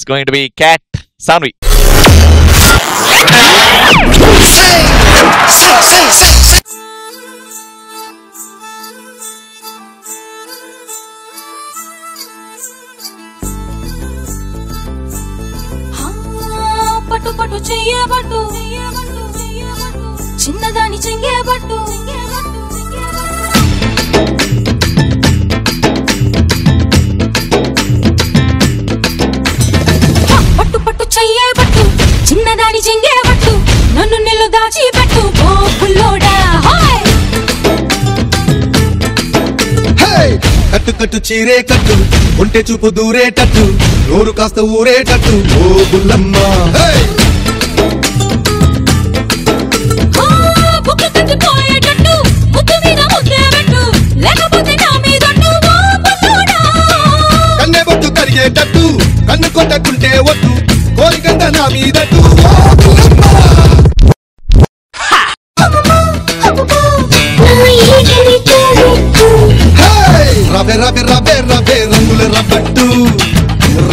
It's going to be Cat Sanvi. పట్టు పట్టు చెయ్యబట్టు చిన్నదాని చెయ్యబట్టు పట్టు పట్టు చెయ్యబట్టు చిన్నదాని చెయ్యబట్టు నన్ను నిల్లు దాచి పెట్టు ఓ పుల్లోడా కట్టు కట్టు చీరే కట్టు ఉంటే చూపు దూరేటట్టు నోరు కాస్త ఊరేటట్టు ఓ బుల్లమ్మ కన్నె బొట్టు కరిగేటట్టు కన్ను కొట్టకుంటే వద్దు కోరికంత నా మీదట్టు రవే రవే రవే రవే రంగుల రబ్బట్టు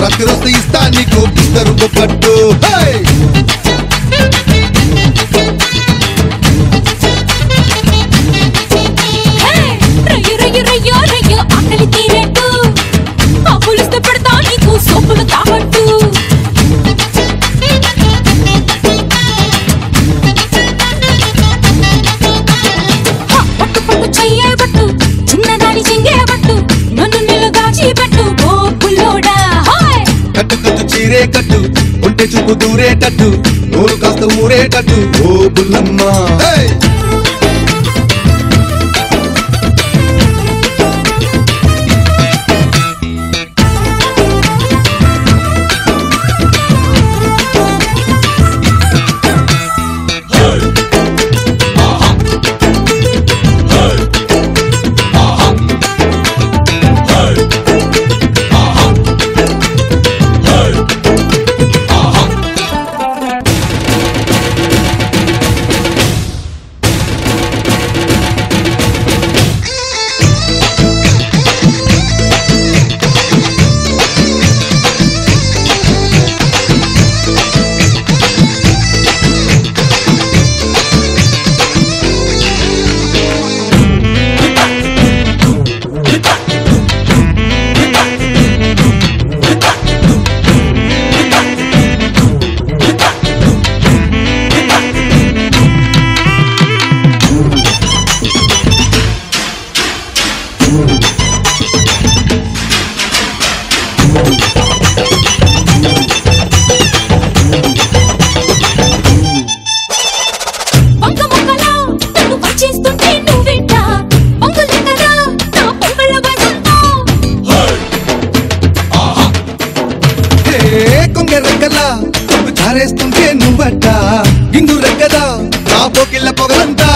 రత్తి రొస్తే ఇస్తా నీకు బిస్తరు పట్టు ఆకలి తీరేట్టు పులిస్తే పెడతా నీకు సొప్పులు తాగట్టు పట్టు పట్టు చెయ్యబట్టు చిన్నదాని చెయ్యబట్టు నన్ను నిల్లు దాచి పెట్టు ఓ పుల్లోడా కట్టు కట్టు చీరే కట్టు ఉంటే చూపు దూరేటట్టు నోరు కాస్త ఊరేటట్టు ఓ బుల్లమ్మ చారేస్తుంటే నువ్వట ఇంగు రెక్కదా నా పోకిళ్ళ పొగలంతా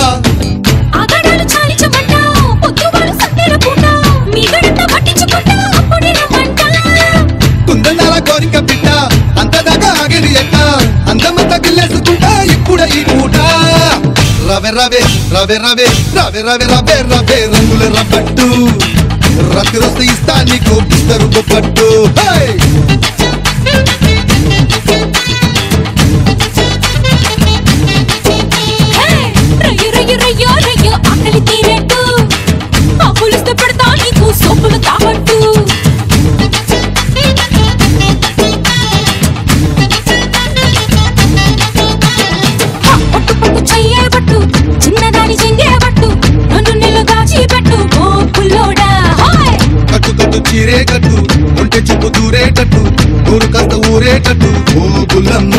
కుందనాల కోరిక బిడ్డ అంతదాకా ఆగేది ఎట్ట అందమంతా గిల్లేసుకుంటా ఇప్పుడు ఈ పూట రవే రవే రవే రవే రవే రవే రవే రవే రంగుల రబ్బట్టు రత్తి రొస్తే ఇస్తా నీకు బిస్తరు పట్టు ఆకలి తీరేట్టు పులిస్తే పెడతా నీకు సొప్పులు తాగట్టు పట్టు పట్టు చెయ్యబట్టు చిన్నదాని చెయ్యబట్టు నన్ను నిల్లు దాచి పెట్టు ఓ పుల్లోడా కట్టు కట్టు చీరే కట్టు ఉంటే చూపు దూరేటట్టు నోరు కాస్త ఊరేటట్టు ఓ Bullamma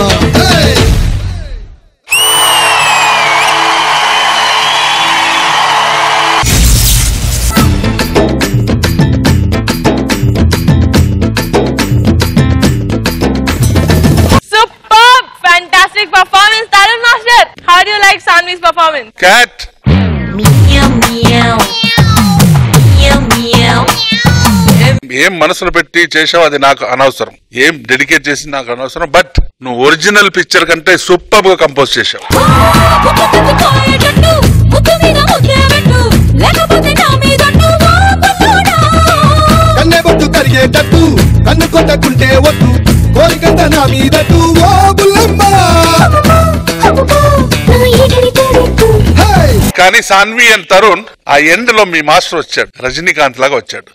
performance, Tarun Master. How do you like Sanvi's performance? Cat. Meow meow. Meow meow. ఏం మనసులో పెట్టి చేసావు అది నాకు అనవసరం, ఏం డెడికేట్ చేసి నాకు అనవసరం. బట్ నువ్వు ఒరిజినల్ పిక్చర్ కంటే సూపర్ గా కంపోజ్ చేసావు. కన్నె బొట్టు కరిగేటట్టు కన్ను కొట్టకుంటే వద్దు కోరికంత నా మీదటు ఓ బుల్లమ్మ. హే! కానీ సాన్వి అండ్ తరుణ్ ఆ ఎండ్ లో మీ మాస్టర్ వచ్చాడు, రజనీకాంత్ లాగా వచ్చాడు.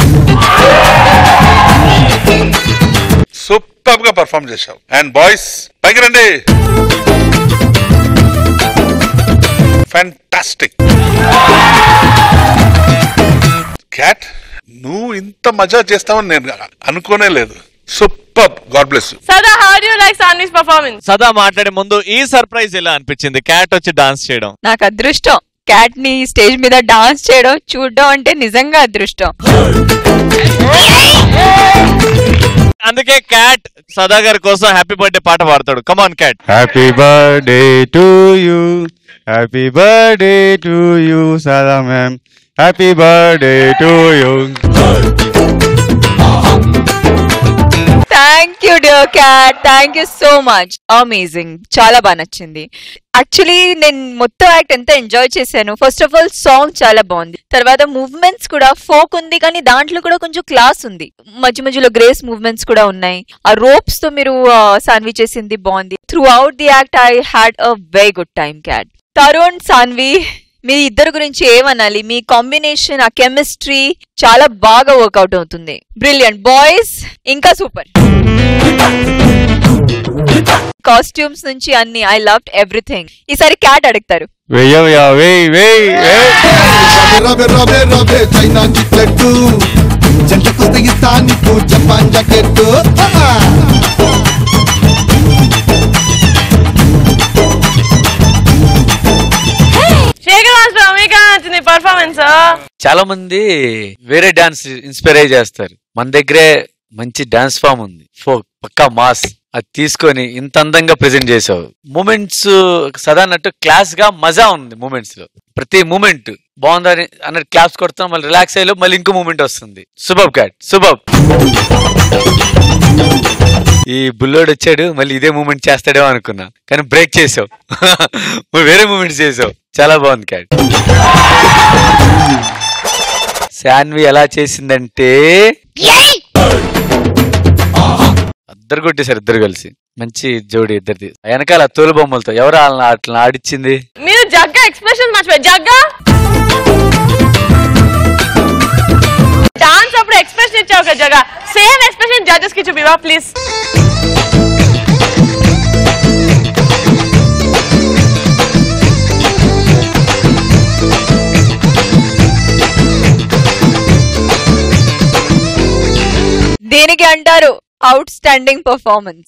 సూపర్ గా పర్ఫార్మ్ చేశావు. అండ్ బాయ్స్ పైకి రండి. ఫ్యాంటాస్టిక్. క్యాట్, నువ్వు ఇంత మజా చేస్తావని నేను అనుకోనే లేదు. Super. God bless you. Sada, how do you like Sanvi's performance? సదా మాట్లాడే ముందు ఈ సర్ప్రైజ్ ఎలా అనిపించింది? క్యాట్ వచ్చి డాన్స్ చేయడం. నాకు అదృష్టం క్యాట్ ని స్టేజ్ మీద డాన్స్ చేయడం చూడడం అంటే నిజంగా అదృష్టం. అందుకే క్యాట్ సదా గారి కోసం హ్యాపీ బర్త్డే పాట పాడతాడు. Come on Cat. Happy birthday to you, happy birthday to you Sada ma'am, happy birthday to you. Thank you dear Cat, thank you so much. Amazing, చాలా బాగా నచ్చింది. యాక్చువల్లీ నేను మొత్తం యాక్ట్ ఎంత ఎంజాయ్ చేశాను. ఫస్ట్ ఆఫ్ ఆల్ సాంగ్ చాలా బాగుంది, తర్వాత మూవ్మెంట్స్ కూడా ఫోక్ ఉంది కానీ దాంట్లో కూడా కొంచెం క్లాస్ ఉంది. మధ్య మధ్యలో గ్రేస్ మూవ్మెంట్స్ కూడా ఉన్నాయి. ఆ రోప్స్ తో మీరు సాన్వి చేసింది బాగుంది. Throughout the act I had a very good time. Cat, Tarun, Sanvi, మీ ఇద్దరు గురించి ఏమనాలి? మీ కాంబినేషన్, ఆ కెమిస్ట్రీ చాలా బాగా వర్కౌట్ అవుతుంది. బ్రిలియంట్ బాయ్స్, ఇంకా సూపర్. కాస్ట్యూమ్స్ నుంచి అన్ని ఐ లవ్డ్ ఎవ్రీథింగ్. ఈసారి క్యాట్ అడుగుతారు. వెయ్యవయ్యా, వెయ్ వెయ్. రవే రవే రవే చైనా చిక్లెట్టు, జంటకొస్తే ఇస్తా నీకు జపాన్ జాకెట్టు. Shekhar Master, మీకు నచ్చింది పర్ఫార్మెన్స్? చాలా మంది వేరే డాన్స్ ఇన్స్పైర్ అయ్యి చేస్తారు. మన దగ్గరే మంచి డాన్స్ ఫామ్ ఉంది, ఫోక్ పక్కా మాస్. అది తీసుకొని ఇంత అందంగా ప్రెజెంట్ చేసావు. మూమెంట్స్ సదా అన్నట్టు క్లాస్ గా మజా ఉంది. మూమెంట్స్ లో ప్రతి మూమెంట్ బాగుందని అన్నట్టు క్లాప్స్ కొడుతున్నాం, మళ్ళీ రిలాక్స్ అయ్యలో మళ్ళీ ఇంకో మూమెంట్ వస్తుంది. Super cat, super. ఈ బుల్లోడు వచ్చాడు మళ్ళీ ఇదే మూమెంట్ చేస్తాడేమో అనుకున్నా, కానీ బ్రేక్ చేసావు. వేరే మూమెంట్స్ చేసావు, చాలా బాగుంది క్యాట్. సాన్వి ఎలా చేసిందంటే ఇద్దరు కొట్టేశారు, ఇద్దరు కలిసి. మంచి జోడి ఇద్దరిది. వెనకాల తోలు బొమ్మలతో ఎవరు అట్లా ఆడిచ్చింది? మీరు జగ్గా ఎక్స్ప్రెషన్ మర్చిపోయారు. జగ్గా డాన్స్ అప్పుడు ఎక్స్ప్రెషన్ ఇచ్చావు కదా జగ్గా, సేమ్ ఎక్స్ప్రెషన్ జడ్జెస్ కి చూపివా ప్లీజ్. దీనికి అంటారు అవుట్ స్టాండింగ్ పర్ఫార్మెన్స్.